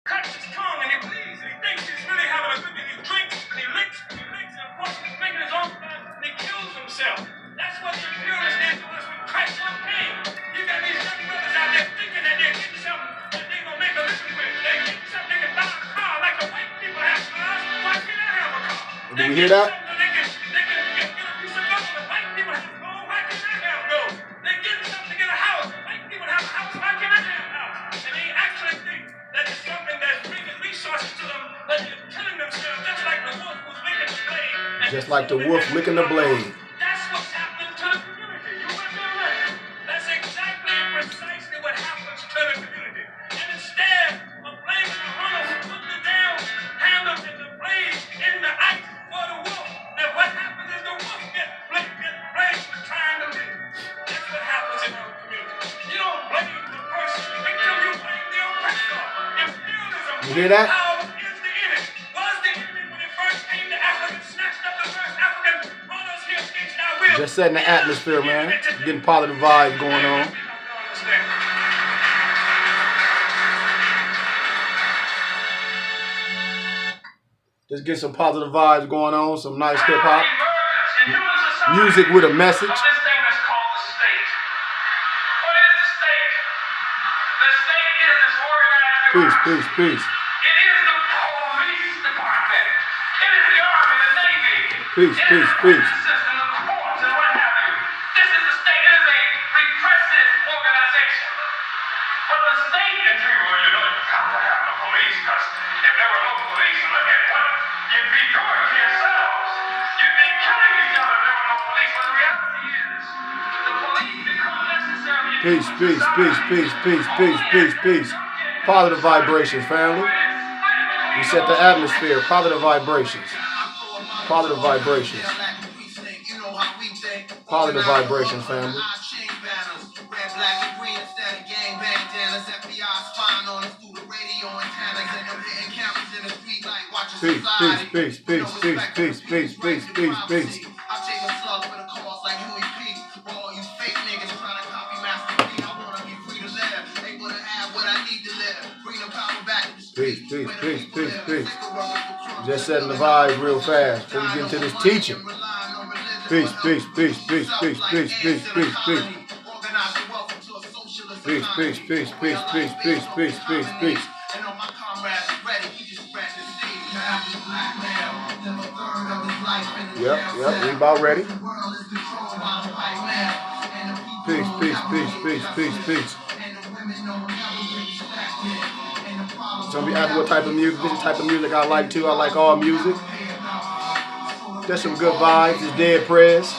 cuts his tongue and he bleeds and he thinks he's really having a good day. He drinks and he licks and of course he's making his own blood and he kills himself. That's what the imperialists did to us when Christ one came. You got these young brothers out there thinking that they're getting something that they're going to make a living with. They're getting something they can buy a car like the white people have cars. Why can't I have a car? Did you hear that? They can get a piece of gold. The white people have gold. Why can't I have gold? They're getting something to get a house. White people have a house. Why can't I have a house? And they actually think that it's something that's bringing resources to them, but they're killing themselves just like the wolf was licking the blade. Just like the wolf licking the blade. That's what's happening to the community. You understand? That's exactly precisely what happens to the community. And instead of blaming the hunter for putting the damn handle and the blade in the ice for the wolf, then what happens is the wolf gets blamed for trying to live. That's what happens in our community. You don't blame the person until you blame the oppressor. Imperialism. You hear that? How is the enemy? Was the enemy when it first came to Africa, snatched up the first African, brought us here against our will? Just setting the atmosphere, man. Getting positive vibes going on. Just get some positive vibes going on. Some nice hip hop. Music with a message. Peace, peace, peace. It is the police department. It is the army, the navy. Peace, peace, peace. The system, the courts, and what have you. This is the state. It is a repressive organization. But the state, and well, you know, you got to have the police, because if there were no police, look at what you'd be doing to yourselves. You'd be killing each other if there were no police. But the reality is, the police become necessary. Peace, peace, peace, peace, peace, peace, peace, peace. Positive vibrations, family. We set the atmosphere. Positive vibrations. Positive vibrations. Positive vibrations, family. Peace, peace, peace, peace, peace, peace, peace, peace, peace, peace. Peace, peace, peace, peace, peace. Just setting the vibes real fast before we get into this teaching. Peace, peace, peace, peace, peace, peace, peace, peace, peace. Peace, peace, peace, peace, peace, peace, peace, peace, peace. Yep, we about ready. Peace, peace, peace, peace, peace, peace. So be asking what type of music. This is the type of music I like too. I like all music. There's some good vibes. It's Dead Prez.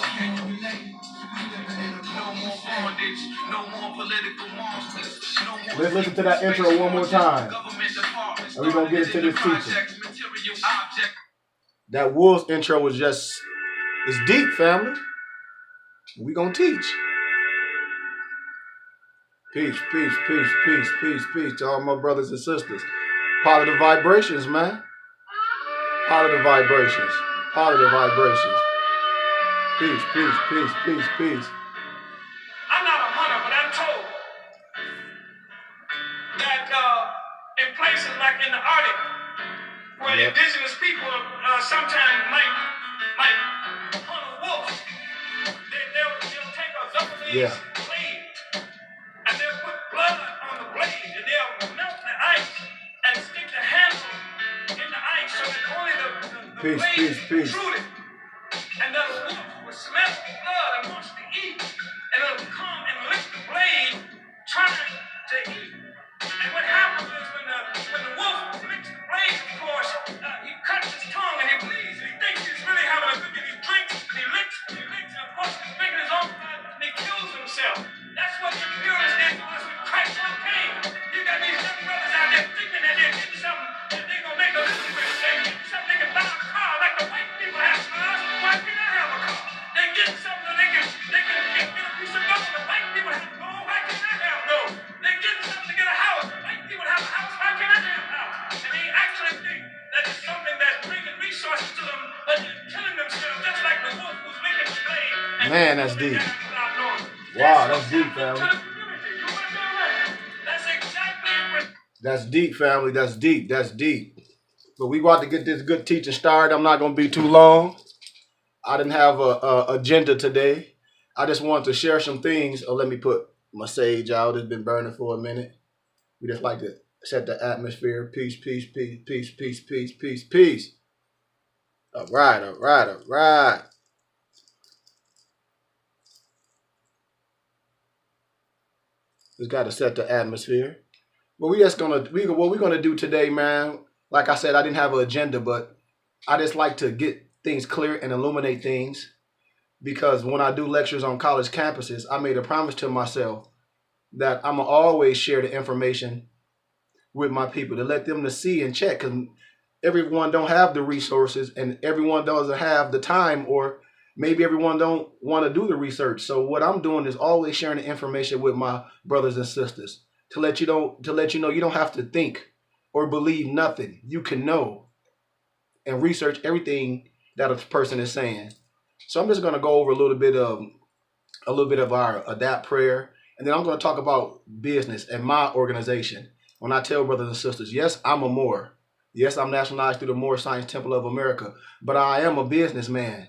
Let's listen to that intro one more time. And we're going to get into this teaching. That Wolves intro was just, it's deep, family. We're going to teach. Peace, peace, peace, peace, peace, peace to all my brothers and sisters. Positive vibrations, man. Positive vibrations. Positive vibrations. Peace, peace, peace, peace, peace. I'm not a hunter, but I'm told that in places like in the Arctic, where the indigenous people sometimes might hunt a wolf, they'll take a Japanese blade and they'll put blood on the blade and they'll melt the ice and stick the handle in the ice so that only the blade is protruded. And the wolf will smell the blood and wants to eat. And it'll come and lick the blade trying to eat. And what happens is when the wolf licks the blade, of course, he cuts his tongue and he bleeds. And he thinks he's really having a good day. He drinks and he licks and of course he's making his own blood and he kills himself. That's what the imperialists did to us when Christ one came. You got these young brothers out there thinking that they're getting something that they're going to make a living with. They're getting something they can buy a car like the white people have cars. Why can't I have a car? They're getting something that they can get a piece of gold. The white people have gold. Why can't I have gold? They're getting something to get a house. The white people have a house. Why can't I have a house? And they actually think that it's something that's bringing resources to them, but they're killing themselves just like the wolf who's licking the blade. Man, that's deep. Wow, that's deep, family. That's deep, family. That's deep. That's deep. But we about to get this good teaching started. I'm not going to be too long. I didn't have a agenda today. I just wanted to share some things. Oh, let me put my sage out. It's been burning for a minute. We just like to set the atmosphere. Peace, peace, peace, peace, peace, peace, peace, peace. All right, all right, all right. Just got to set the atmosphere. But what we're gonna do today, man. Like I said, I didn't have an agenda, but I just like to get things clear and illuminate things because when I do lectures on college campuses, I made a promise to myself that I'm gonna always share the information with my people to let them to see and check because everyone don't have the resources and everyone doesn't have the time or maybe everyone don't want to do the research. So what I'm doing is always sharing the information with my brothers and sisters to let you know you don't have to think or believe nothing. You can know and research everything that a person is saying. So I'm just going to go over a little bit of our adapt prayer, and then I'm going to talk about business and my organization. When I tell brothers and sisters, yes, I'm a Moor. Yes, I'm nationalized through the Moor Science Temple of America, but I am a businessman,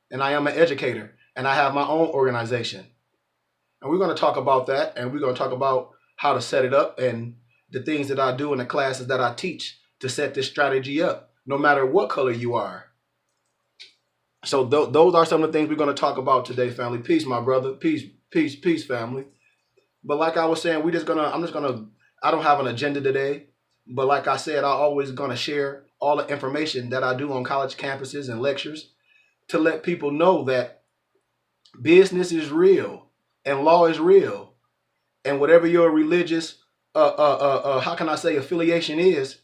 and I am an educator, and I have my own organization. And we're going to talk about that, and we're going to talk about how to set it up and the things that I do in the classes that I teach to set this strategy up, no matter what color you are. So those are some of the things we're going to talk about today, family. Peace, my brother. Peace, peace, peace, family. But like I was saying, I don't have an agenda today. But like I said, I'm always going to share all the information that I do on college campuses and lectures to let people know that business is real and law is real. And whatever your religious, how can I say, affiliation is,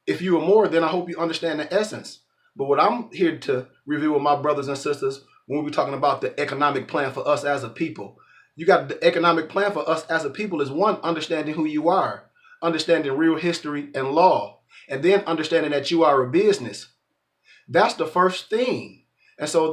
if you are more, then I hope you understand the essence. But what I'm here to review with my brothers and sisters when we're talking about the economic plan for us as a people, you got the economic plan for us as a people is one, understanding who you are, understanding real history and law, and then understanding that you are a business. That's the first thing. And so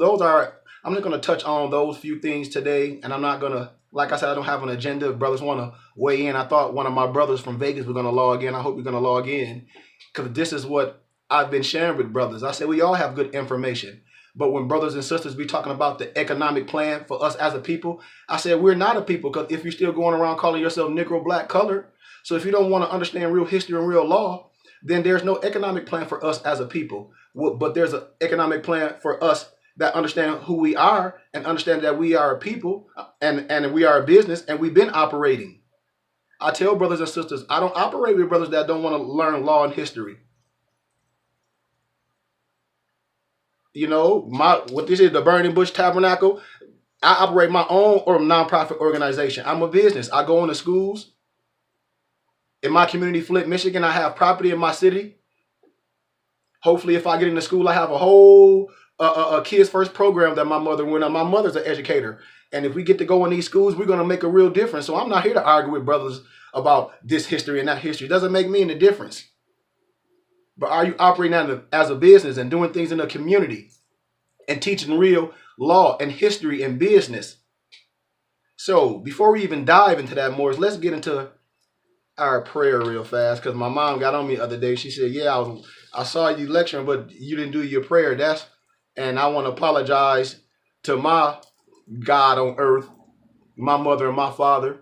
I'm just going to touch on those few things today. And I'm not going to, like I said, I don't have an agenda. If brothers want to weigh in, I thought one of my brothers from Vegas was going to log in. I hope you're going to log in because this is what I've been sharing with brothers. I said we all have good information. But when brothers and sisters be talking about the economic plan for us as a people, I said we're not a people because if you're still going around calling yourself Negro, black, colored, so if you don't want to understand real history and real law, then there's no economic plan for us as a people. But there's an economic plan for us that understand who we are and understand that we are a people and we are a business and we've been operating. I tell brothers and sisters, I don't operate with brothers that don't want to learn law and history. You know, what this is, the Burning Bush Tabernacle, I operate my own nonprofit organization. I'm a business. I go into schools. In my community, Flint, Michigan, I have property in my city. Hopefully, if I get into school, I have a whole Kids First program that my mother went on. My mother's an educator. And if we get to go in these schools, we're going to make a real difference. So I'm not here to argue with brothers about this history and that history. It doesn't make me any difference. But are you operating as a business and doing things in the community and teaching real law and history and business? So before we even dive into that more, let's get into our prayer real fast, because my mom got on me the other day. She said, yeah, I saw you lecturing, but you didn't do your prayer. And I want to apologize to my God on earth, my mother and my father.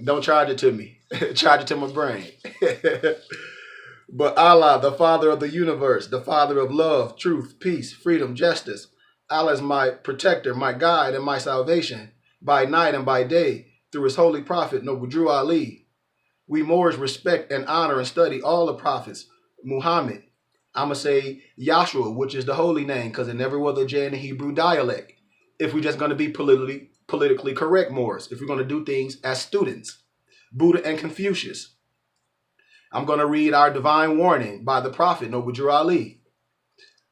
Don't charge it to me. Charge it to my brain. But Allah, the Father of the universe, the Father of love, truth, peace, freedom, justice. Allah is my protector, my guide, and my salvation by night and by day through his holy prophet, Noble Drew Ali. We Moors respect and honor and study all the prophets. Muhammad, I'm going to say Yahshua, which is the holy name, because it never was a J in the Hebrew dialect. If we're just going to be politically correct Moors, if we're going to do things as students. Buddha and Confucius. I'm going to read our divine warning by the prophet, Noble Drew Ali.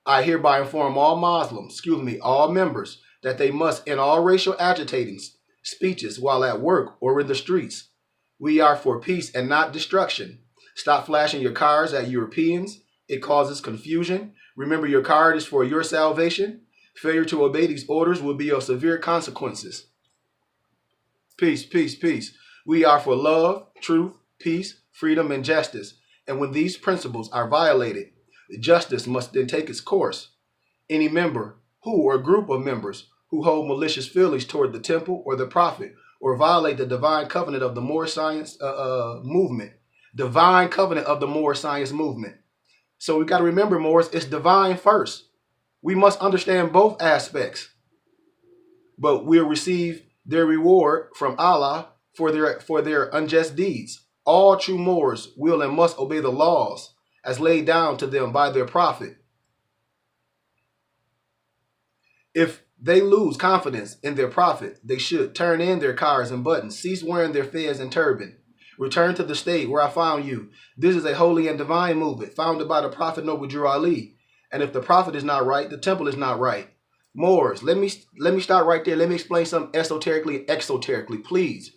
I hereby inform all Muslims, all members, that they must, in all racial agitating speeches while at work or in the streets, we are for peace and not destruction. Stop flashing your cards at Europeans. It causes confusion. Remember, your card is for your salvation. Failure to obey these orders will be of severe consequences. Peace, peace, peace. We are for love, truth, peace, freedom, and justice. And when these principles are violated, justice must then take its course. Any member who or group of members who hold malicious feelings toward the temple or the prophet or violate the divine covenant of the Moorish science movement, divine covenant of the Moorish science movement. So we got to remember, Moors, it's divine first. We must understand both aspects, but we'll receive their reward from Allah for their unjust deeds. All true Moors will and must obey the laws as laid down to them by their prophet. If they lose confidence in their prophet, they should turn in their collars and buttons, cease wearing their fez and turban, return to the state where I found you. This is a holy and divine movement founded by the Prophet Noble Drew Ali. And if the prophet is not right, the temple is not right. Moors, let me start right there. Let me explain something exoterically, please.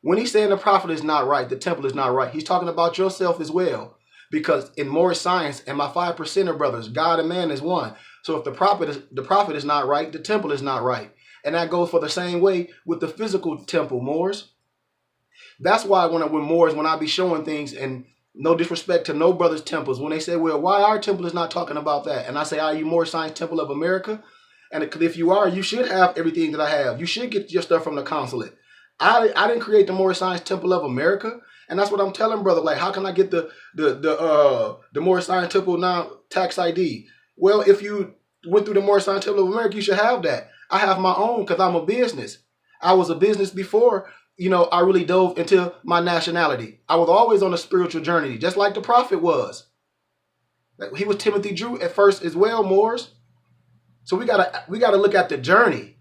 When he's saying the prophet is not right, the temple is not right, he's talking about yourself as well. Because in Moorish science and my 5%er brothers, God and man is one. So if the prophet is not right, the temple is not right. And that goes for the same way with the physical temple, Moors. That's why when I be showing things, and no disrespect to no brothers' temples, when they say, well, why our temple is not talking about that? And I say, are you Moorish Science Temple of America? And if you are, you should have everything that I have. You should get your stuff from the consulate. I didn't create the Moorish Science Temple of America. And that's what I'm telling brother. Like, how can I get the Moorish Science Temple non-tax ID? Well, if you went through the Moorish Science Temple of America, you should have that. I have my own because I'm a business. I was a business before, I really dove into my nationality. I was always on a spiritual journey, just like the prophet was. He was Timothy Drew at first as well, Moors. So we gotta look at the journey.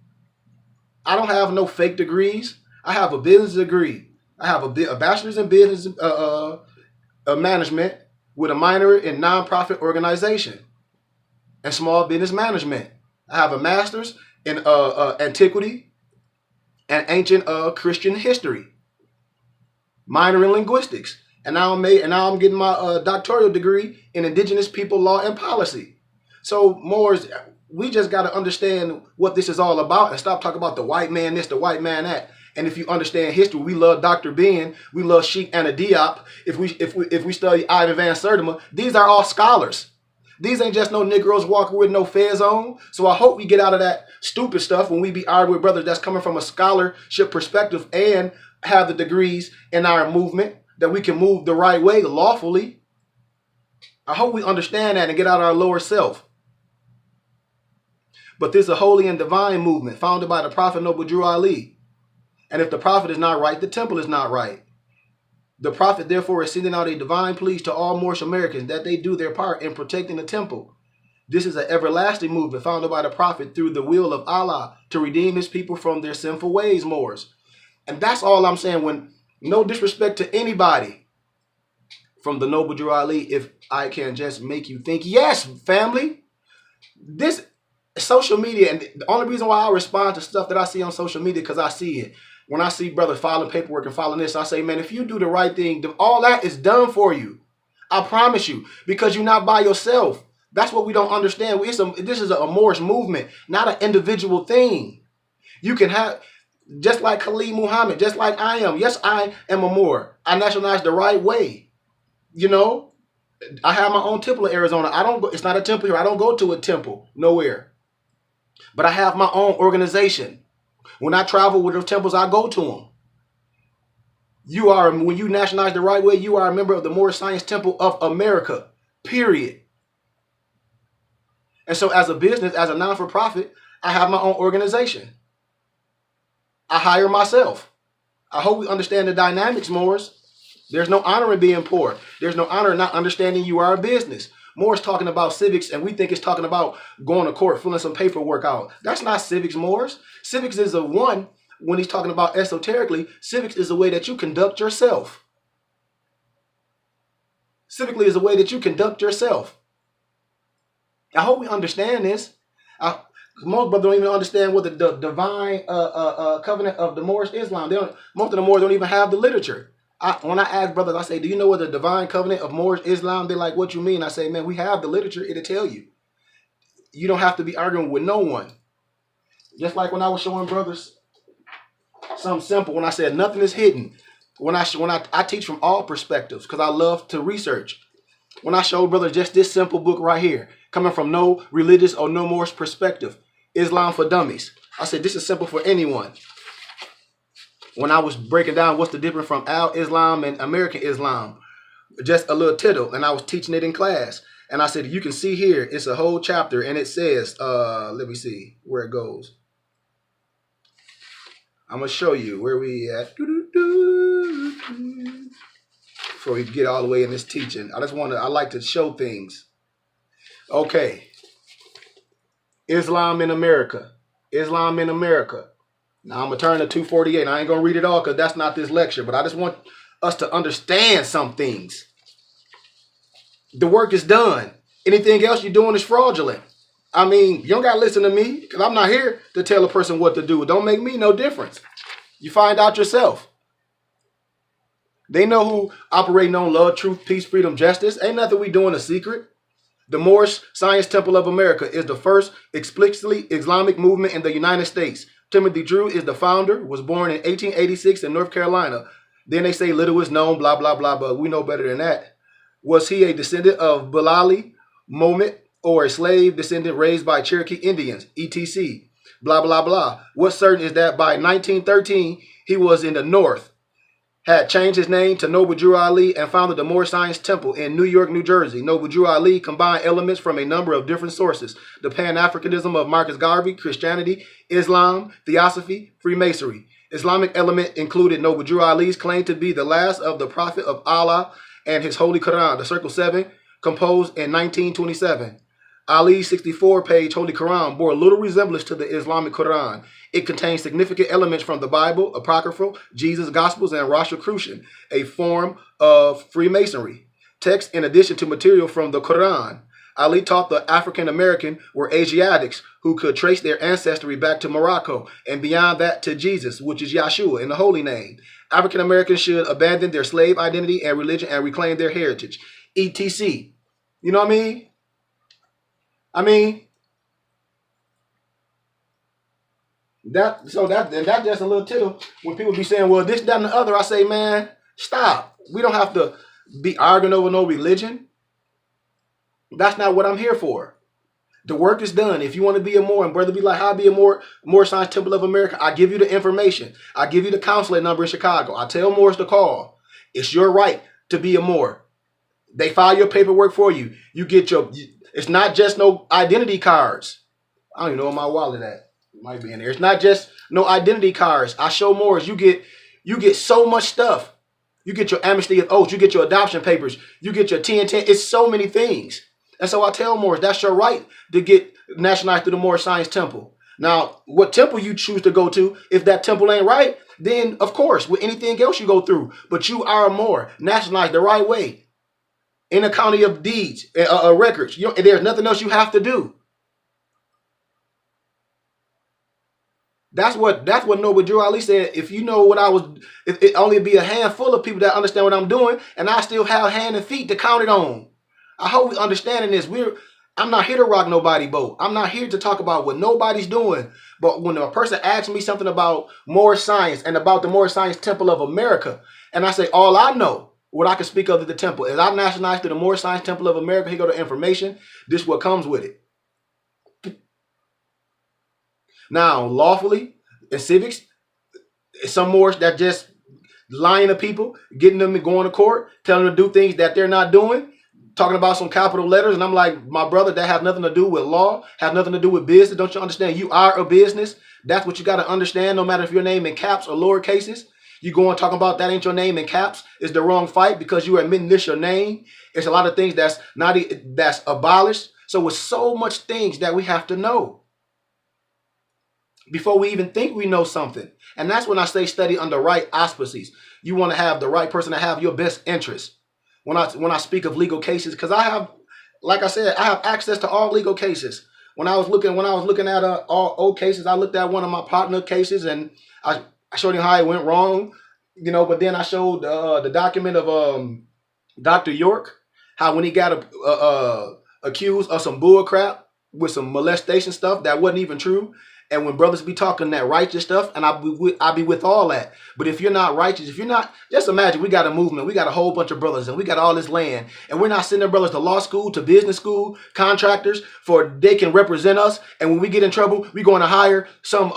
I don't have no fake degrees. I have a business degree. I have a bachelor's in business management with a minor in nonprofit organization and small business management. I have a master's in antiquity and ancient Christian history, minor in linguistics, and now I'm getting my doctoral degree in indigenous people law and policy. So Moors, we just got to understand what this is all about and stop talking about the white man this, the white man that. And if you understand history, we love Dr. Ben, we love Sheikh Anta Diop. If we study Ivan Van Sertima, these are all scholars. These ain't just no Negroes walking with no fez on. So I hope we get out of that stupid stuff when we be arguing with brothers that's coming from a scholarship perspective and have the degrees in our movement that we can move the right way lawfully. I hope we understand that and get out of our lower self. But this is a holy and divine movement founded by the Prophet Noble Drew Ali. And if the prophet is not right, the temple is not right. The prophet, therefore, is sending out a divine plea to all Moorish Americans that they do their part in protecting the temple. This is an everlasting movement founded by the prophet through the will of Allah to redeem his people from their sinful ways, Moors. And that's all I'm saying. When no disrespect to anybody from the Noble Drew Ali, if I can just make you think, yes, family, this social media, and the only reason why I respond to stuff that I see on social media, because I see it. When I see brothers filing paperwork and filing this, I say, man, if you do the right thing, all that is done for you. I promise you, because you're not by yourself. That's what we don't understand. This is a Moorish movement, not an individual thing. You can have, just like Khalid Muhammad, just like I am. Yes, I am a Moor. I nationalize the right way. I have my own temple in Arizona. It's not a temple here. I don't go to a temple nowhere. But I have my own organization. When I travel with the temples, I go to them. When you nationalize the right way, you are a member of the Moorish Science Temple of America, period. And so as a business, as a non-for-profit, I have my own organization. I hire myself. I hope we understand the dynamics, Moors. There's no honor in being poor. There's no honor in not understanding you are a business. Moors talking about civics, and we think it's talking about going to court, filling some paperwork out. That's not civics, Moors. Civics is when he's talking about esoterically, civics is a way that you conduct yourself. Civically is a way that you conduct yourself. I hope we understand this. Most brothers don't even understand what the divine covenant of the Moorish Islam. Most of the Moors don't even have the literature. When I ask brothers, I say, do you know what the divine covenant of Moorish Islam? They're like, what you mean? I say, man, we have the literature. It'll tell you. You don't have to be arguing with no one. Just like when I was showing brothers something simple, when I said nothing is hidden. I teach from all perspectives because I love to research. When I show brother just this simple book right here, coming from no religious or no Moorish perspective, Islam for Dummies. I said this is simple for anyone. When I was breaking down what's the difference from Al-Islam and American Islam, just a little tittle, and I was teaching it in class. And I said, you can see here, it's a whole chapter, and it says, let me see where it goes. I'm going to show you where we at. Before we get all the way in this teaching. I like to show things. Okay. Islam in America. Islam in America. Now I'm going to turn to 248. I ain't going to read it all because that's not this lecture, but I just want us to understand some things. The work is done. Anything else you're doing is fraudulent. I mean, you don't got to listen to me because I'm not here to tell a person what to do. It don't make me no difference. You find out yourself. They know who operating on love, truth, peace, freedom, justice. Ain't nothing we doing a secret. The Moorish Science Temple of America is the first explicitly Islamic movement in the United States. Timothy Drew is the founder, was born in 1886 in North Carolina. Then they say little is known, blah, blah, blah, but we know better than that. Was he a descendant of Bilali, Mohammed, or a slave descendant raised by Cherokee Indians, etc.? Blah, blah, blah. What's certain is that by 1913, he was in the North, had changed his name to Noble Drew Ali, and founded the Moorish Science Temple in New York, New Jersey. Noble Drew Ali combined elements from a number of different sources: the Pan-Africanism of Marcus Garvey, Christianity, Islam, Theosophy, Freemasonry. Islamic element included Noble Drew Ali's claim to be the last of the Prophet of Allah and his Holy Quran, the Circle 7, composed in 1927. Ali's 64-page Holy Quran bore little resemblance to the Islamic Quran. It contains significant elements from the Bible, Apocryphal, Jesus' Gospels, and Rosicrucian, a form of Freemasonry. Text in addition to material from the Quran. Ali taught the African American were Asiatics who could trace their ancestry back to Morocco and beyond that to Jesus, which is Yahshua in the holy name. African Americans should abandon their slave identity and religion and reclaim their heritage, etc. You know what I mean? That's just a little tittle. When people be saying, well, this, that, and the other, I say, man, stop. We don't have to be arguing over no religion. That's not what I'm here for. The work is done. If you want to be a Moor, and brother be like, how I be a Moor Science Temple of America, I give you the information. I give you the consulate number in Chicago. I tell Moors to call. It's your right to be a Moor. They file your paperwork for you. You get your, it's not just no identity cards. I don't even know where my wallet at. It might be in there. It's not just no identity cards. I show Moors. You get so much stuff. You get your amnesty of oaths. You get your adoption papers. You get your 1010. It's so many things. And so I tell Moors, that's your right to get nationalized through the Moorish Science Temple. Now, what temple you choose to go to, if that temple ain't right, then of course, with anything else you go through. But you are a Moor, nationalized the right way. In a county of deeds, records. There's nothing else you have to do. That's what Noble Drew Ali said. If you know what I was, if it only be a handful of people that understand what I'm doing, and I still have hand and feet to count it on. I hope we understanding this. I'm not here to rock nobody's boat. I'm not here to talk about what nobody's doing. But when a person asks me something about Moorish science and about the Moorish Science Temple of America, and I say all I know, what I can speak of at the temple is I'm nationalized to the Moorish Science Temple of America. Here go the information. This is what comes with it. Now, lawfully, in civics, some Moors that just lying to people, getting them to go to court, telling them to do things that they're not doing, talking about some capital letters. And I'm like, my brother, that has nothing to do with law, has nothing to do with business. Don't you understand? You are a business. That's what you got to understand, no matter if your name in caps or lower cases. You go and talk about that ain't your name in caps. It's the wrong fight because you are admitting this your name. It's a lot of things that's abolished. So with so much things that we have to know before we even think we know something. And that's when I say study under right auspices. You want to have the right person to have your best interest. When I speak of legal cases, because I have, like I said, I have access to all legal cases. When I was looking at all old cases, I looked at one of my partner cases and I showed him how it went wrong, but then I showed the document of Dr. York, how when he got accused of some bull crap with some molestation stuff that wasn't even true. And when brothers be talking that righteous stuff, and I be with all that. But if you're not righteous, if you're not, just imagine we got a movement, we got a whole bunch of brothers, and we got all this land, and we're not sending brothers to law school, to business school, contractors, for they can represent us. And when we get in trouble, we going to hire some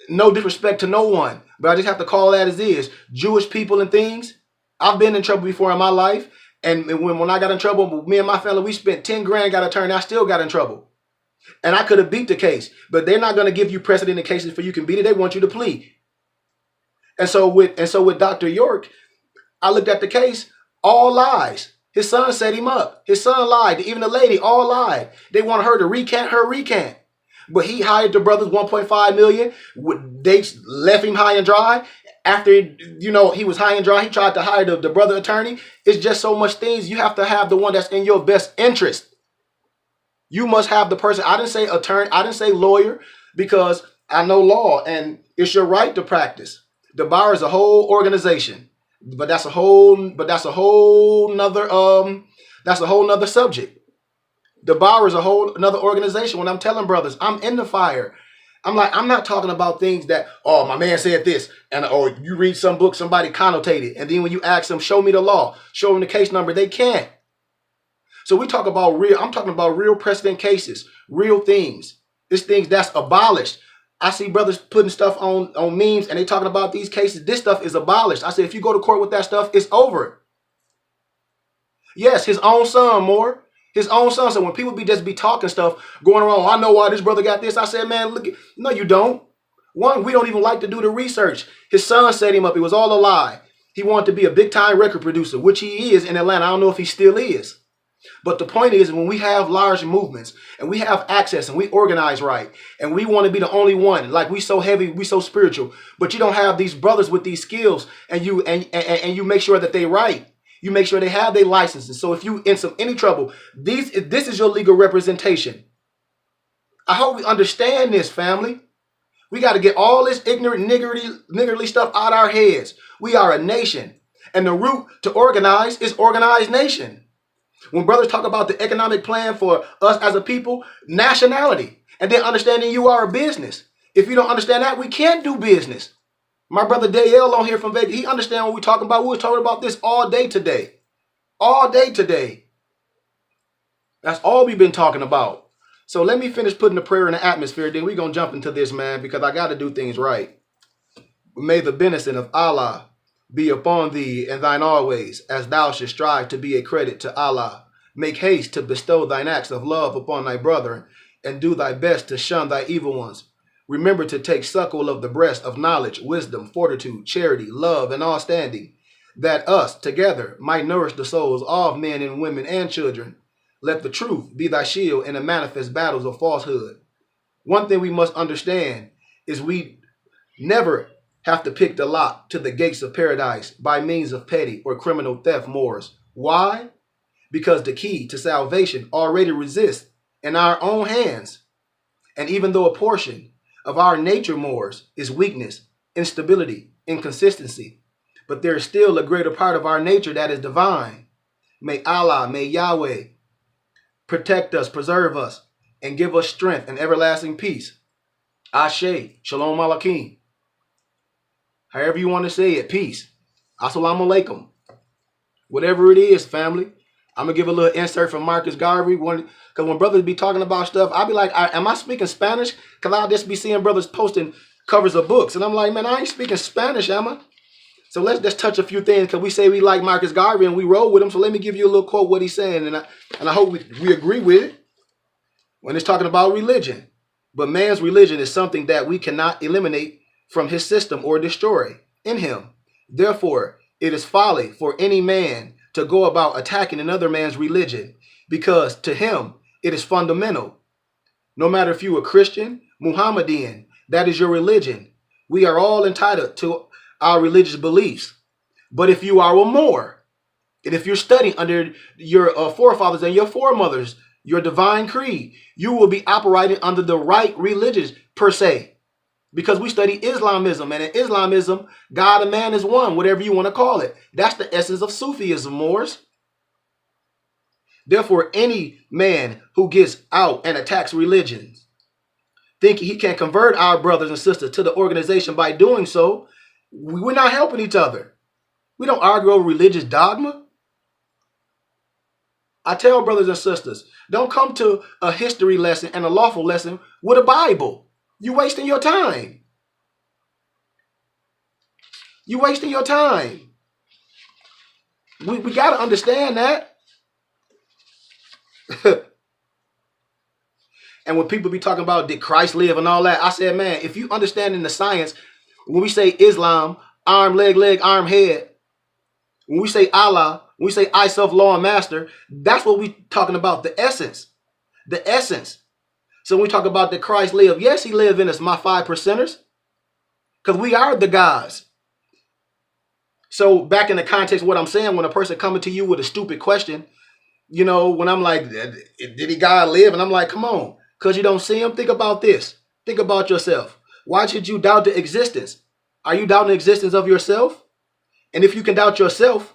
no disrespect to no one, but I just have to call that as is, Jewish people and things. I've been in trouble before in my life, and when I got in trouble, me and my family, we spent 10 grand, got attorney, I still got in trouble. And I could have beat the case, but they're not going to give you precedent in cases for you can beat it. They want you to plead. And so with Dr. York, I looked at the case, all lies. His son set him up. His son lied. Even the lady, all lied. They want her to recant her recant. But he hired the brothers $1.5 million. They left him high and dry. After, he was high and dry, he tried to hire the brother attorney. It's just so much things. You have to have the one that's in your best interest. You must have the person. I didn't say attorney. I didn't say lawyer, because I know law and it's your right to practice. The bar is a whole organization, but that's a whole nother subject. The bar is a whole another organization. When I'm telling brothers, I'm in the fire. I'm not talking about things that, oh, my man said this, or you read some book, somebody connotated, and then when you ask them, show me the law, show them the case number, they can't. So I'm talking about real precedent cases, real things. It's things that's abolished. I see brothers putting stuff on memes and they talking about these cases. This stuff is abolished. I said, if you go to court with that stuff, it's over. Yes, his own son, more. His own son. So when people be talking stuff going around, I know why this brother got this. I said, man, no, you don't. One, we don't even like to do the research. His son set him up. It was all a lie. He wanted to be a big time record producer, which he is in Atlanta. I don't know if he still is. But the point is, when we have large movements and we have access and we organize right and we want to be the only one, like we so heavy, we so spiritual, but you don't have these brothers with these skills and you make sure that they right. You make sure they have their licenses. So if you in any trouble, this is your legal representation. I hope we understand this, family. We got to get all this ignorant, niggardly stuff out our heads. We are a nation, and the root to organize is organized nation. When brothers talk about the economic plan for us as a people, nationality, and then understanding you are a business. If you don't understand that, we can't do business. My brother Dale on here from Vegas, he understands what we're talking about. We were talking about this all day today. All day today. That's all we've been talking about. So let me finish putting the prayer in the atmosphere. Then we're going to jump into this, man, because I got to do things right. May the benison of Allah be upon thee and thine always, as thou shouldst strive to be a credit to Allah. Make haste to bestow thine acts of love upon thy brethren, and do thy best to shun thy evil ones. Remember to take suckle of the breast of knowledge, wisdom, fortitude, charity, love, and all standing, that us together might nourish the souls of men and women and children. Let the truth be thy shield in the manifest battles of falsehood. One thing we must understand is we never have to pick the lock to the gates of paradise by means of petty or criminal theft mores. Why? Because the key to salvation already resists in our own hands. And even though a portion of our nature mores is weakness, instability, inconsistency, but there is still a greater part of our nature that is divine. May Allah, may Yahweh protect us, preserve us, and give us strength and everlasting peace. Ashe, Shalom Alakim. However you want to say it, peace. Assalamu alaikum. Whatever it is, family. I'm going to give a little insert from Marcus Garvey. Because when brothers be talking about stuff, I'll be like, am I speaking Spanish? Because I'll just be seeing brothers posting covers of books. And I'm like, man, I ain't speaking Spanish, am I? So let's just touch a few things, because we say we like Marcus Garvey and we roll with him. So let me give you a little quote what he's saying. And I hope we agree with it when it's talking about religion. But man's religion is something that we cannot eliminate from his system or destroy in him. Therefore, it is folly for any man to go about attacking another man's religion, because to him it is fundamental. No matter if you are Christian, Muhammadan, that is your religion. We are all entitled to our religious beliefs. But if you are a Moor, and if you're studying under your forefathers and your foremothers, your divine creed, you will be operating under the right religion per se. Because we study Islamism, and in Islamism, God and man is one, whatever you want to call it. That's the essence of Sufism, Moors. Therefore, any man who gets out and attacks religions, thinking he can convert our brothers and sisters to the organization by doing so, we're not helping each other. We don't argue over religious dogma. I tell brothers and sisters, don't come to a history lesson and a lawful lesson with a Bible. You're wasting your time. You're wasting your time. We got to understand that. And when people be talking about did Christ live and all that, I said, man, if you understand in the science, when we say Islam, arm, leg, arm, head, when we say Allah, when we say I, self, law, and master, that's what we talking about, the essence. The essence. So when we talk about that Christ lived, yes, he lived in us, my 5%ers, because we are the gods. So back in the context of what I'm saying, when a person coming to you with a stupid question, you know, when I'm like, did he God live? And I'm like, come on, because you don't see him. Think about this. Think about yourself. Why should you doubt the existence? Are you doubting the existence of yourself? And if you can doubt yourself,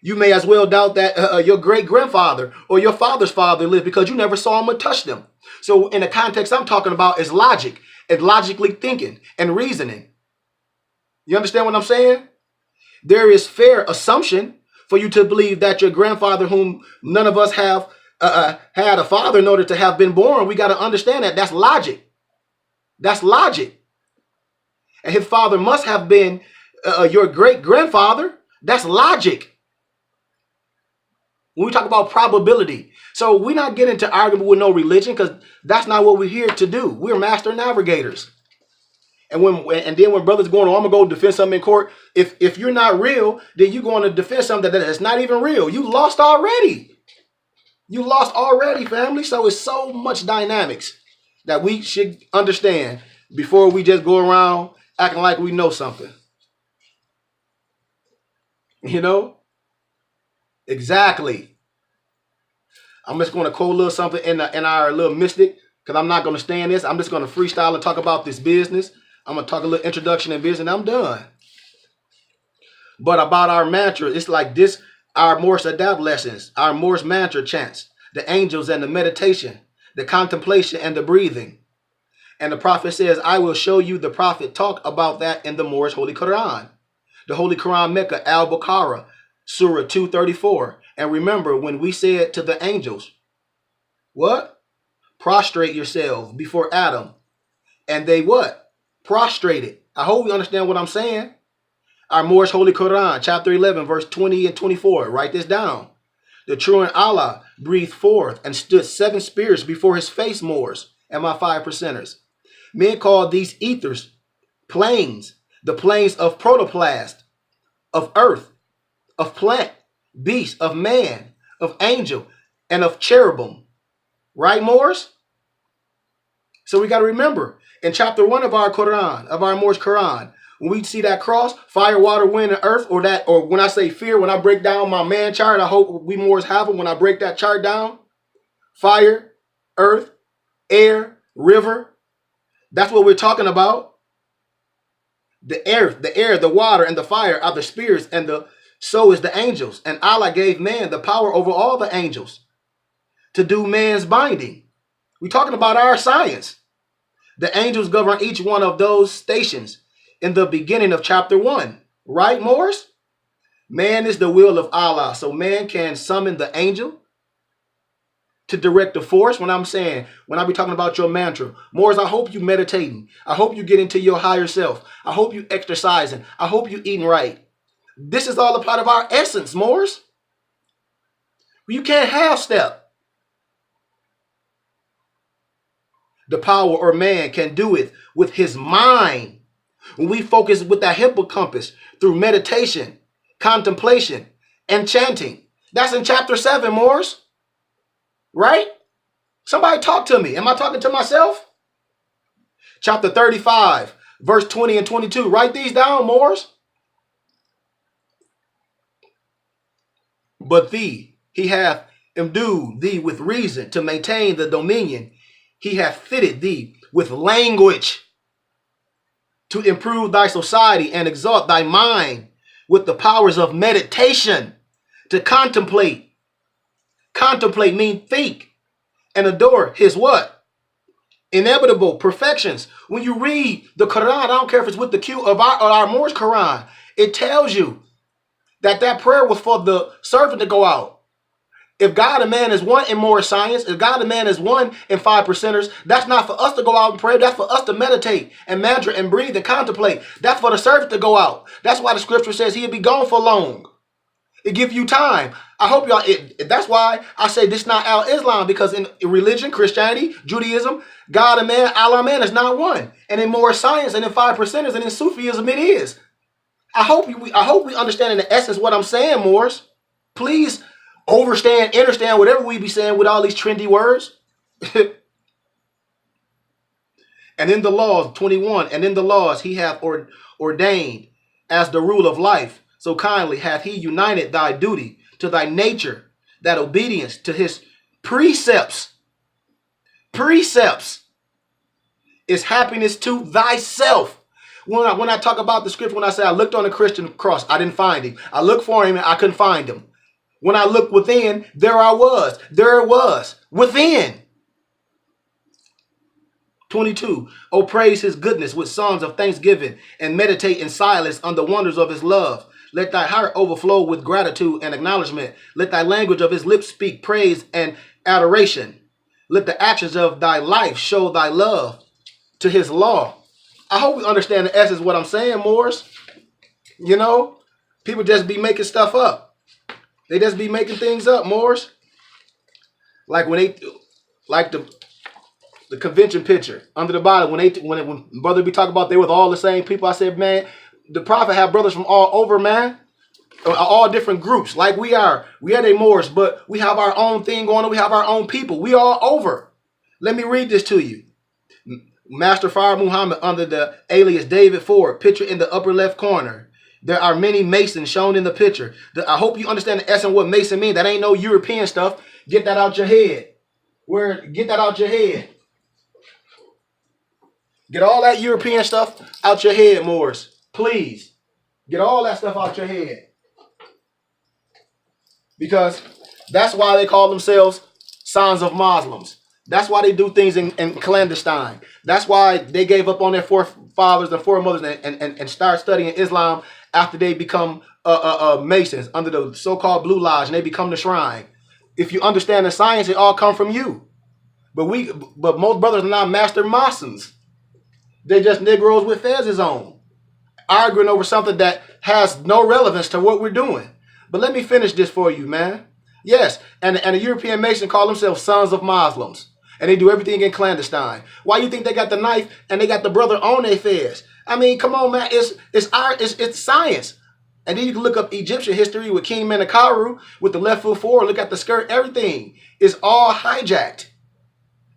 you may as well doubt that your great-grandfather or your father's father lived, because you never saw him or touched them. So in the context I'm talking about is logic and logically thinking and reasoning. You understand what I'm saying? There is fair assumption for you to believe that your grandfather, whom none of us have had a father in order to have been born, we got to understand that. That's logic. That's logic. And his father must have been your great-grandfather. That's logic. When we talk about probability. So we're not getting into argument with no religion, because that's not what we're here to do. We're master navigators. And then when brothers going, oh, I'm going to go defend something in court. If you're not real, then you're going to defend something that's not even real. You lost already. You lost already, family. So it's so much dynamics that we should understand before we just go around acting like we know something. You know? Exactly. I'm just going to quote a little something in our little mystic, because I'm not going to stand this. I'm just going to freestyle and talk about this business. I'm going to talk a little introduction in business, and I'm done. But about our mantra, it's like this, our Morse adapt lessons, our Morse mantra chants, the angels and the meditation, the contemplation and the breathing. And the prophet says, I will show you the prophet talk about that in the Morse Holy Quran. The Holy Quran Mecca, Al-Baqarah, Surah 234. And remember, when we said to the angels, what? Prostrate yourselves before Adam. And they what? Prostrated. I hope we understand what I'm saying. Our Moorish Holy Quran, chapter 11, verse 20 and 24. Write this down. The truant Allah breathed forth and stood 7 spirits before his face, Moors, and my 5%ers. Men call these ethers planes, the planes of protoplast, of earth, of plant, beast, of man, of angel, and of cherubim. Right, Moors? So we got to remember, in chapter 1 of our Quran, of our Moorish Quran, when we see that cross, fire, water, wind, and earth, or when I say fear, when I break down my man chart, I hope we Moors have it when I break that chart down. Fire, earth, air, river. That's what we're talking about. The earth, the air, the water, and the fire are the spirits, and so is the angels. And Allah gave man the power over all the angels to do man's binding. We're talking about our science. The angels govern each one of those stations in the beginning of chapter 1. Right, Moors? Man is the will of Allah. So man can summon the angel to direct the force. When I be talking about your mantra, Moors, I hope you meditating. I hope you get into your higher self. I hope you exercising. I hope you eating right. This is all a part of our essence, Moors. You can't half step. The power or man can do it with his mind. When we focus with that hippocampus through meditation, contemplation, and chanting. That's in chapter 7, Moors. Right? Somebody talk to me. Am I talking to myself? Chapter 35, verse 20 and 22. Write these down, Moors. But thee, he hath endued thee with reason to maintain the dominion. He hath fitted thee with language to improve thy society and exalt thy mind with the powers of meditation to contemplate. Contemplate means think and adore his what? inevitable perfections. When you read the Quran, I don't care if it's with the Q of our Moorish Quran, it tells you that that prayer was for the servant to go out. If God and man is one in Moorish science, if God and man is one in 5%ers, that's not for us to go out and pray. That's for us to meditate and mantra and breathe and contemplate. That's for the servant to go out. That's why the scripture says he'll be gone for long. It gives you time. I hope y'all, that's why I say this is not al-Islam, because in religion, Christianity, Judaism, God and man, Allah man is not one. And in Moorish science and in 5%ers and in Sufism it is. I hope we understand in the essence what I'm saying, Moors. Please understand whatever we be saying with all these trendy words. And in the laws, 21, and in the laws he hath ordained as the rule of life, so kindly hath he united thy duty to thy nature, that obedience to his precepts is happiness to thyself. When I talk about the scripture, when I say I looked on the Christian cross, I didn't find him. I looked for him and I couldn't find him. When I looked within, there I was. There it was. Within. 22. Oh, praise his goodness with songs of thanksgiving and meditate in silence on the wonders of his love. Let thy heart overflow with gratitude and acknowledgement. Let thy language of his lips speak praise and adoration. Let the actions of thy life show thy love to his law. I hope we understand the essence of what I'm saying, Moors. You know, people just be making stuff up. They just be making things up, Moors. Like when the convention picture under the bottom, when brother be talking about they were all the same people, I said, man, the prophet have brothers from all over, man, all different groups, like we are. We are the Moors, but we have our own thing going on. We have our own people. We all over. Let me read this to you. Master Fard Muhammad under the alias David Ford, picture in the upper left corner. There are many Masons shown in the picture. I hope you understand the essence of what Mason means. That ain't no European stuff. Get that out your head. Get that out your head. Get all that European stuff out your head, Moors. Please. Get all that stuff out your head. Because that's why they call themselves Sons of Muslims. That's why they do things in clandestine. That's why they gave up on their forefathers and foremothers and start studying Islam after they become Masons under the so-called Blue Lodge, and they become the Shrine. If you understand the science, it all come from you. But most brothers are not master Masons. They just Negroes with fezes on, arguing over something that has no relevance to what we're doing. But let me finish this for you, man. Yes, and the European Masons call themselves Sons of Muslims. And they do everything in clandestine. Why you think they got the knife and they got the brother on their fez? I mean, come on, man. It's science. And then you can look up Egyptian history with King Menkaure with the left foot forward. Look at the skirt. Everything is all hijacked.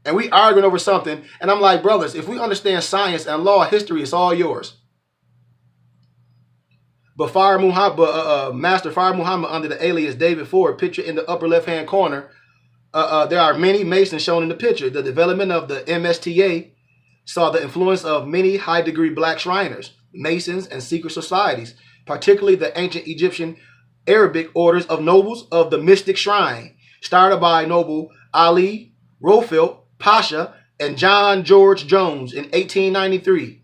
And we arguing over something. And I'm like, brothers, if we understand science and law, history, it's all yours. But Master Fard Muhammad under the alias David Ford, picture in the upper left-hand corner, there are many Masons shown in the picture. The development of the MSTA saw the influence of many high-degree black Shriners, Masons, and secret societies, particularly the ancient Egyptian Arabic orders of nobles of the mystic shrine, started by Noble Ali Rofelt Pasha and John George Jones in 1893.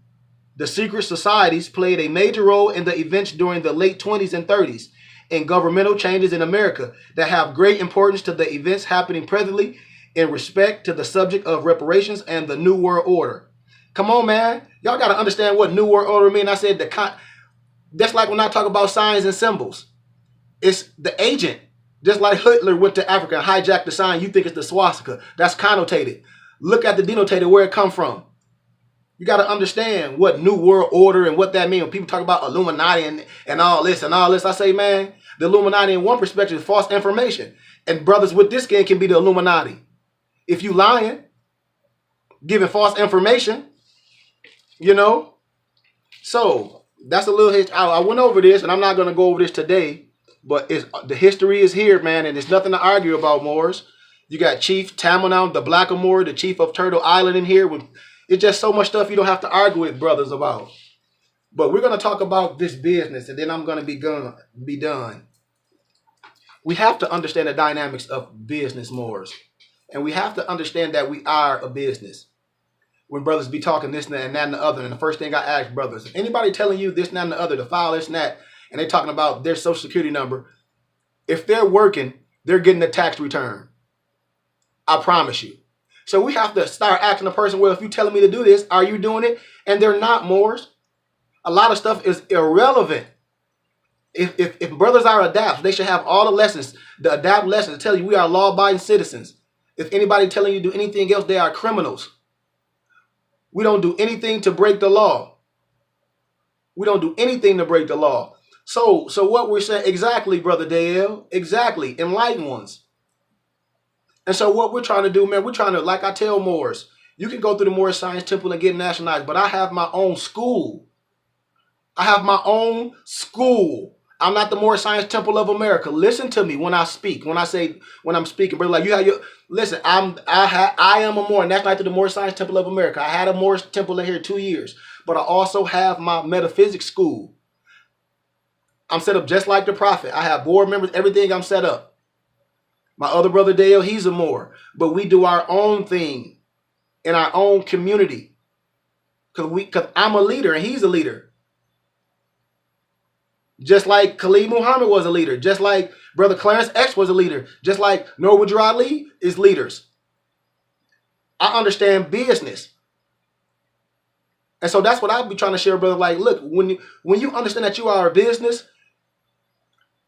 The secret societies played a major role in the events during the late 20s and 30s in governmental changes in America that have great importance to the events happening presently in respect to the subject of reparations and the New World Order. Come on, man. Y'all got to understand what New World Order means. I said that's like when I talk about signs and symbols. It's the agent. Just like Hitler went to Africa and hijacked the sign, you think it's the swastika. That's connotated. Look at the denotated, where it come from. You got to understand what New World Order and what that means. When people talk about Illuminati and all this, I say, man, the Illuminati in one perspective is false information. And brothers with this skin can be the Illuminati. If you lying, giving false information, you know. So that's a little history. I went over this, and I'm not going to go over this today. But the history is here, man, and there's nothing to argue about, Moors. You got Chief Tamanam, the Blackamoor, the chief of Turtle Island in here. It's just so much stuff you don't have to argue with brothers about. But we're going to talk about this business, and then I'm going to be done. We have to understand the dynamics of business, Moors. And we have to understand that we are a business. when brothers be talking this and that and the other. And the first thing I ask brothers, if anybody telling you this and that and the other, to file this and that, and they talking about their social security number, if they're working, they're getting a tax return. I promise you. So we have to start asking the person, well, if you're telling me to do this, are you doing it? And they're not, Moors. A lot of stuff is irrelevant. If brothers are adapts, they should have all the lessons, the adapt lessons to tell you we are law-abiding citizens. If anybody telling you to do anything else, they are criminals. We don't do anything to break the law. We don't do anything to break the law. So what we're saying, exactly, Brother Dale, exactly, enlightened ones. And so what we're trying to do, man, we're trying to, like I tell Moors, you can go through the Moorish Science Temple and get nationalized, but I have my own school. I have my own school. I'm not the Moorish Science Temple of America. Listen to me when I speak. When I'm speaking, brother, like you have your listen. I am a Moor, and that's not the Moorish Science Temple of America. I had a Moorish temple in here 2 years, but I also have my metaphysics school. I'm set up just like the prophet. I have board members, everything. I'm set up. My other brother Dale, he's a Moor, but we do our own thing in our own community. Cause I'm a leader and he's a leader. Just like Khalid Muhammad was a leader. Just like Brother Clarence X was a leader. Just like Norwood Ali is leaders. I understand business. And so that's what I'll be trying to share, brother. Like, look, when you understand that you are a business,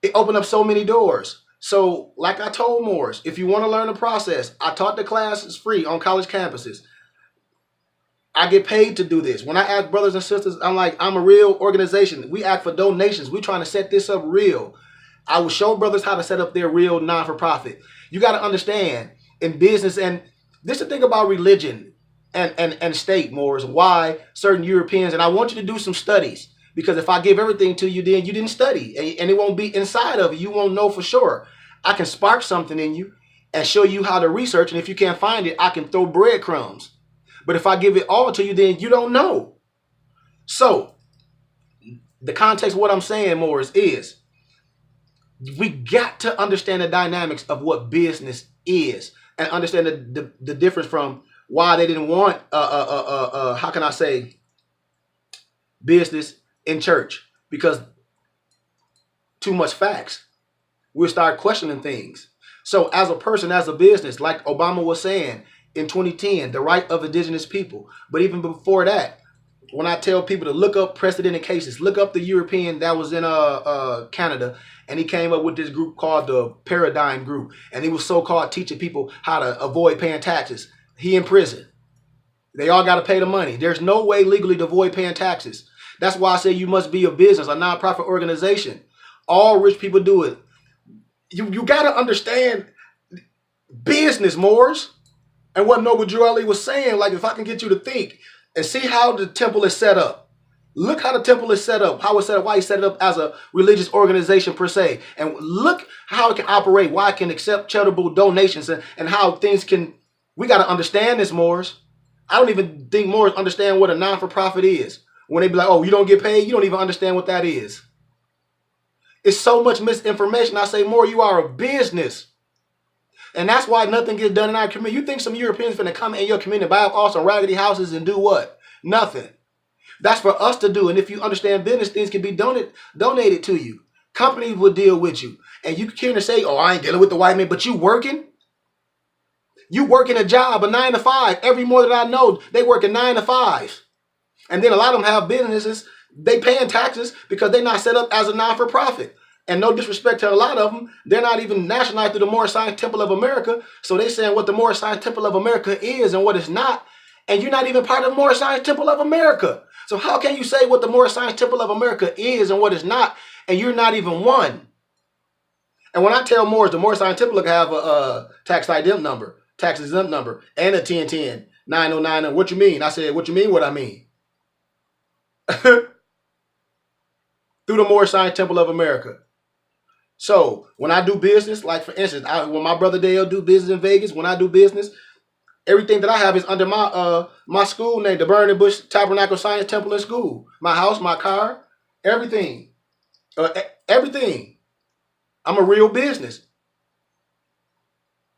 it opened up so many doors. So like I told Moors, if you want to learn the process, I taught the classes free on college campuses. I get paid to do this. When I ask brothers and sisters, I'm like, I'm a real organization. We ask for donations. We're trying to set this up real. I will show brothers how to set up their real non-for-profit. You got to understand in business, and this is the thing about religion and state, Moors, why certain Europeans, and I want you to do some studies, because if I give everything to you, then you didn't study, and it won't be inside of you. You won't know for sure. I can spark something in you and show you how to research, and if you can't find it, I can throw breadcrumbs. But if I give it all to you, then you don't know. So the context of what I'm saying, Moors, is we got to understand the dynamics of what business is and understand the difference from why they didn't want, how can I say, business in church. Because too much facts. We'll start questioning things. So as a person, as a business, like Obama was saying, in 2010, the right of indigenous people. But even before that, when I tell people to look up precedented cases, look up the European that was in Canada, and he came up with this group called the Paradigm Group, and he was so-called teaching people how to avoid paying taxes. He in prison. They all got to pay the money. There's no way legally to avoid paying taxes. That's why I say you must be a business, a nonprofit organization. All rich people do it. You got to understand business, Moors. And what Noble Drew Ali was saying, like, if I can get you to think and see how the temple is set up. Look how the temple is set up, how it's set up, why he set it up as a religious organization per se. And look how it can operate, why it can accept charitable donations and how things can, we got to understand this, Moors. I don't even think Moors understand what a non-for-profit is. When they be like, oh, you don't get paid, you don't even understand what that is. It's so much misinformation. I say, Moor, you are a business. And that's why nothing gets done in our community. You think some Europeans finna come in your community, buy up all some raggedy houses and do what? Nothing. That's for us to do. And if you understand business, things can be donated to you. Companies will deal with you. And you can say, oh, I ain't dealing with the white man, but you working? You working a job, a 9 to 5. Every more that I know, they work a 9 to 5. And then a lot of them have businesses. They paying taxes because they're not set up as a non-for-profit. And no disrespect to a lot of them, they're not even nationalized through the Moorish Science Temple of America. So they're saying what the Moorish Science Temple of America is and what it's not. And you're not even part of the Moorish Science Temple of America. So how can you say what the Moorish Science Temple of America is and what it's not, and you're not even one? And when I tell Moors, the Moorish Science Temple have a tax exempt number, and a 1010 909. What you mean? I said, what you mean? What I mean? Through the Moorish Science Temple of America. So when I do business, like for instance, when my brother Dale do business in Vegas, when I do business, everything that I have is under my school name, the Burning Bush Tabernacle Science Temple and School. My house, my car, everything. Everything. I'm a real business.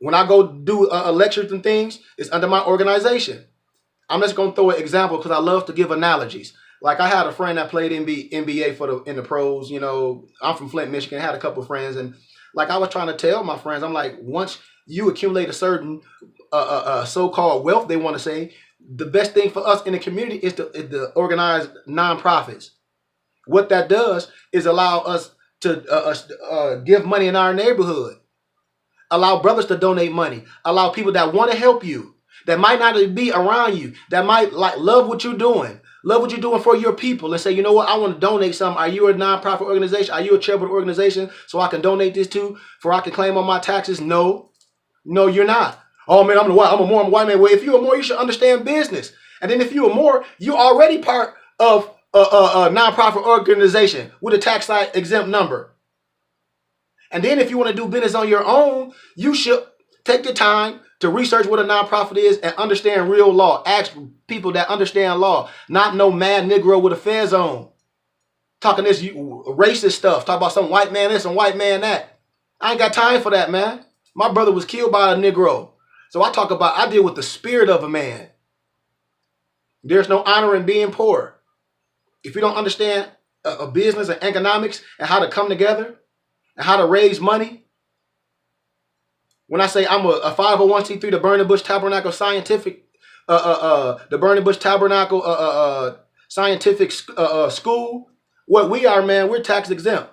When I go do lectures and things, it's under my organization. I'm just gonna throw an example because I love to give analogies. Like I had a friend that played NBA in the pros. You know, I'm from Flint, Michigan. I had a couple of friends, and like I was trying to tell my friends, I'm like, once you accumulate a certain so-called wealth, they want to say, the best thing for us in the community is to organize nonprofits. What that does is allow us to give money in our neighborhood, allow brothers to donate money, allow people that want to help you, that might not be around you, that might like love what you're doing for your people, and say, you know what, I want to donate something. Are you a nonprofit organization? Are you a charitable organization so I can donate this to, for I can claim on my taxes? No, you're not. Oh man, I'm a white man. Well, if you're a Moor, you should understand business. And then if you're a Moor, you're already part of a nonprofit organization with a tax exempt number. And then if you want to do business on your own, you should take the time to research what a nonprofit is and understand real law. Ask people that understand law, not no mad Negro with a fez on. Talking this racist stuff. Talk about some white man this and white man that. I ain't got time for that, man. My brother was killed by a Negro. So I deal with the spirit of a man. There's no honor in being poor. If you don't understand a business and economics and how to come together and how to raise money. When I say I'm a 501c3, the Burning Bush Tabernacle Scientific, the Burning Bush Tabernacle Scientific School, what we are, man, we're tax exempt,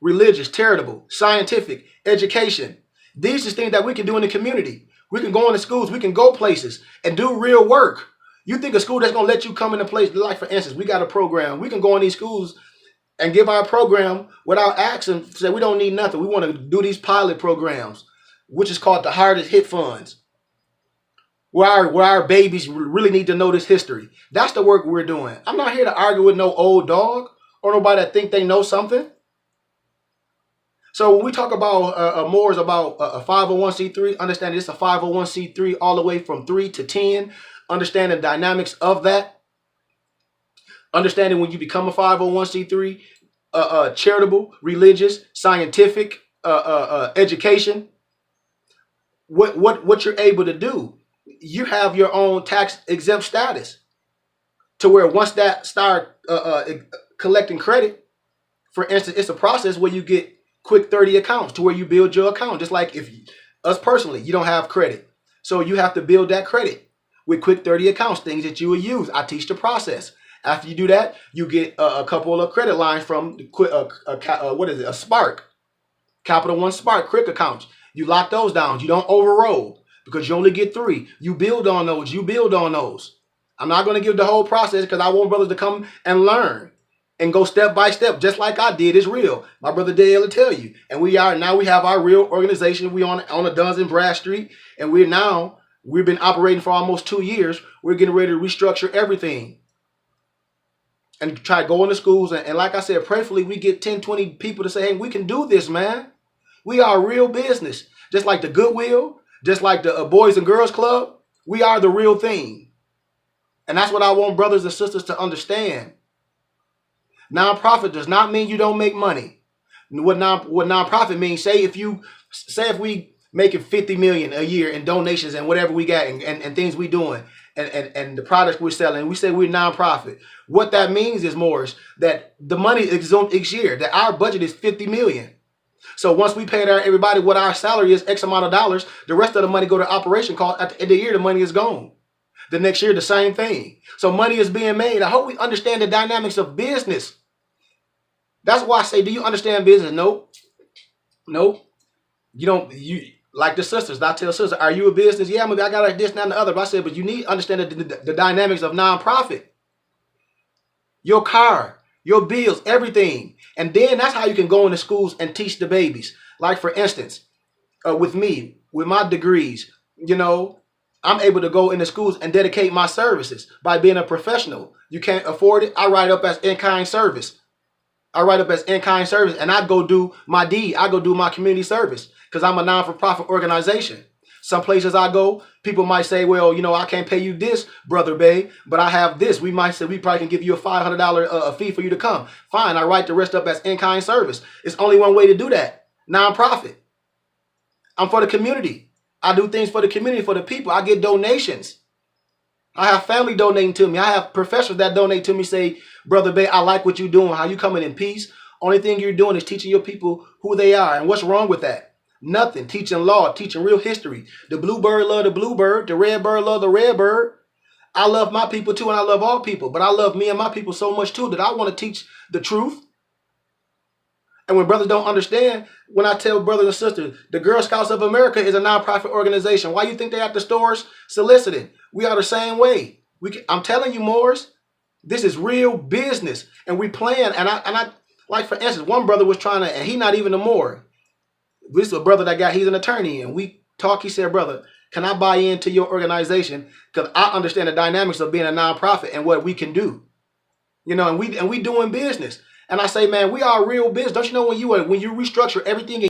religious, charitable, scientific, education. These are things that we can do in the community. We can go into schools, we can go places and do real work. You think a school that's going to let you come into place, like for instance, we got a program. We can go in these schools and give our program without asking, say we don't need nothing. We want to do these pilot programs, which is called the Hardest Hit Funds, where our babies really need to know this history. That's the work we're doing. I'm not here to argue with no old dog or nobody that think they know something. So when we talk about Moors, about a 501c3, understand it's a 501c3 all the way from 3 to 10. Understand the dynamics of that. Understanding when you become a 501c3, charitable, religious, scientific, education. What you're able to do, you have your own tax exempt status, to where once that start collecting credit, for instance, it's a process where you get quick 30 accounts to where you build your account. Just like if us personally, you don't have credit, so you have to build that credit with quick 30 accounts, things that you will use. I teach the process. After you do that, you get a couple of credit lines from a Spark, Capital One Spark quick accounts. You lock those down. You don't overroll because you only get 3. You build on those. I'm not going to give the whole process because I want brothers to come and learn and go step by step, just like I did. It's real. My brother Dale will tell you. And we have our real organization. We on the Duns and Brad Street, and we've been operating for almost 2 years. We're getting ready to restructure everything and try to go into schools. And like I said, prayerfully, we get 10, 20 people to say, hey, we can do this, man. We are real business. Just like the Goodwill, just like the Boys and Girls Club, we are the real thing. And that's what I want brothers and sisters to understand. Nonprofit does not mean you don't make money. What nonprofit means, say if we making 50 million a year in donations and whatever we got and things we doing and the products we're selling, we say we're nonprofit. What that means is, Morris, that the money is each year, that our budget is 50 million. So once we paid everybody what our salary is, X amount of dollars, the rest of the money go to operation cost. At the end of the year, the money is gone. The next year, the same thing. So money is being made. I hope we understand the dynamics of business. That's why I say, do you understand business? Nope. You don't. Like the sisters. I tell sisters, are you a business? Yeah, I got this, that, and the other. But I said, but you need to understand the dynamics of nonprofit. Your car, your bills, everything. And then that's how you can go into schools and teach the babies. Like, for instance, with me, with my degrees, I'm able to go into schools and dedicate my services by being a professional. You can't afford it. I write up as in-kind service. And I go do my deed. I go do my community service because I'm a non-for-profit organization. Some places I go, people might say, well, I can't pay you this, Brother Bay, but I have this. We might say we probably can give you a $500 fee for you to come. Fine, I write the rest up as in-kind service. It's only one way to do that. Non-profit. I'm for the community. I do things for the community, for the people. I get donations. I have family donating to me. I have professors that donate to me, say, Brother Bay, I like what you're doing, how you coming in peace. Only thing you're doing is teaching your people who they are. And what's wrong with that? Nothing. Teaching law, teaching real history. The bluebird love the bluebird. The red bird love the red bird. I love my people too, and I love all people. But I love me and my people so much too that I want to teach the truth. And when brothers don't understand, when I tell brothers and sisters, the Girl Scouts of America is a nonprofit organization. Why you think they at the stores soliciting? We are the same way. I'm telling you, Moors, this is real business. And we plan. And I like, for instance, one brother was trying to, and he not even a Moor. This is a brother that he's an attorney. And we talk, he said, brother, can I buy into your organization? Because I understand the dynamics of being a nonprofit and what we can do. You know, and we doing business. And I say, man, we are real business. Don't you know when you restructure everything